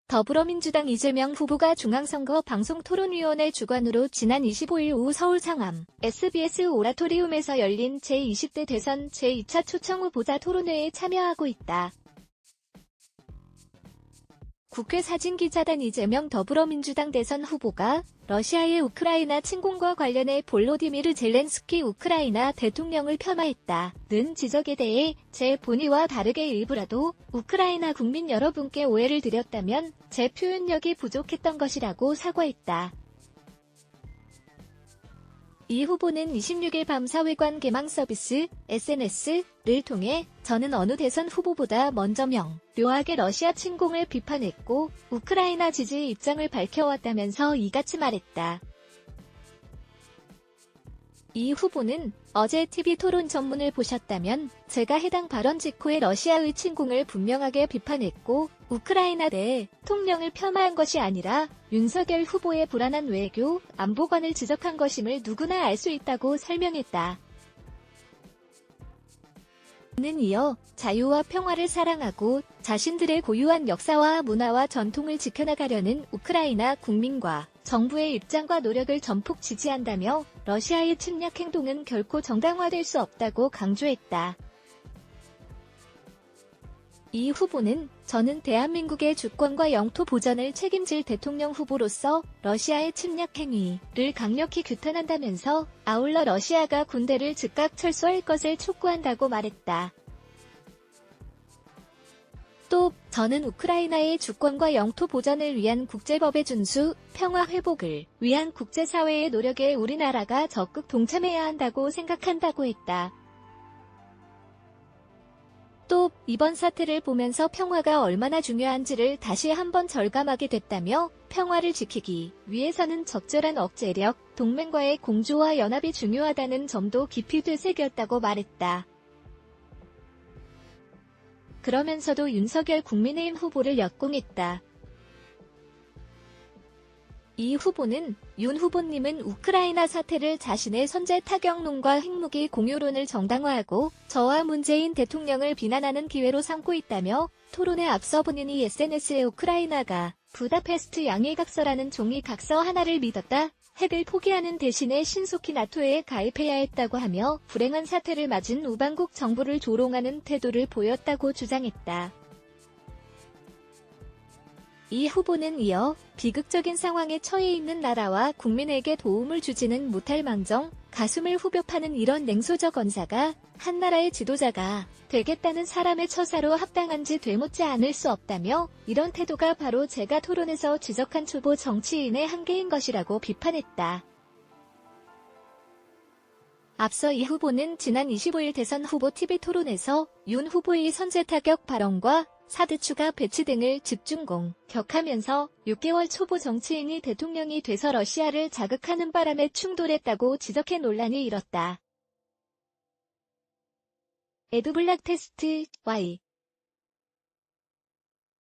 더불어민주당 이재명 후보가 중앙선거 방송토론위원회 주관으로 지난 25일 오후 서울 상암 SBS 오라토리움에서 열린 제20대 대선 제2차 초청후보자 토론회에 참여하고 있다. 국회 사진기자단 이재명 더불어민주당 대선 후보가 러시아의 우크라이나 침공과 관련해 볼로디미르 젤렌스키 우크라이나 대통령을 폄하했다는 지적에 대해 제 본의와 다르게 일부라도 우크라이나 국민 여러분께 오해를 드렸다면 제 표현력이 부족했던 것이라고 사과했다. 이 후보는 26일 밤 사회관 개망 서비스 SNS를 통해 저는 어느 대선 후보보다 먼저 묘하게 러시아 침공을 비판했고 우크라이나 지지 입장을 밝혀왔다면서 이같이 말했다. 이 후보는 어제 TV토론 전문을 보셨다면 제가 해당 발언 직후에 러시아의 침공을 분명하게 비판했고 우크라이나 대통령을 폄하한 것이 아니라 윤석열 후보의 불안한 외교, 안보관을 지적한 것임을 누구나 알 수 있다고 설명했다. 는 이어 자유와 평화를 사랑하고 자신들의 고유한 역사와 문화와 전통을 지켜나가려는 우크라이나 국민과 정부의 입장과 노력을 전폭 지지한다며 러시아의 침략 행동은 결코 정당화될 수 없다고 강조했다. 이 후보는 저는 대한민국의 주권과 영토 보전을 책임질 대통령 후보로서 러시아의 침략 행위를 강력히 규탄한다면서 아울러 러시아가 군대를 즉각 철수할 것을 촉구한다고 말했다. 또 저는 우크라이나의 주권과 영토 보전을 위한 국제법의 준수, 평화 회복을 위한 국제사회의 노력에 우리나라가 적극 동참해야 한다고 생각한다고 했다. 또 이번 사태를 보면서 평화가 얼마나 중요한지를 다시 한번 절감하게 됐다며 평화를 지키기 위해서는 적절한 억제력, 동맹과의 공조와 연합이 중요하다는 점도 깊이 되새겼다고 말했다. 그러면서도 윤석열 국민의힘 후보를 역공했다. 이 후보는 윤 후보님은 우크라이나 사태를 자신의 선제 타격론과 핵무기 공유론을 정당화하고 저와 문재인 대통령을 비난하는 기회로 삼고 있다며 토론에 앞서 본인이 SNS에 우크라이나가 부다페스트 양해각서라는 종이 각서 하나를 믿었다. 핵을 포기하는 대신에 신속히 나토에 가입해야 했다고 하며 불행한 사태를 맞은 우방국 정부를 조롱하는 태도를 보였다고 주장했다. 이 후보는 이어 비극적인 상황에 처해 있는 나라와 국민에게 도움을 주지는 못할 망정 가슴을 후벼 파는 이런 냉소적 언사가 한 나라의 지도자가 되겠다는 사람의 처사로 합당한지 되묻지 않을 수 없다며 이런 태도가 바로 제가 토론에서 지적한 초보 정치인의 한계인 것이라고 비판했다. 앞서 이 후보는 지난 25일 대선 후보 TV토론에서 윤 후보의 선제 타격 발언과 사드 추가 배치 등을 집중 공격하면서 6개월 초보 정치인이 대통령이 돼서 러시아를 자극하는 바람에 충돌했다고 지적해 논란이 일었다. 에드블락 테스트 Y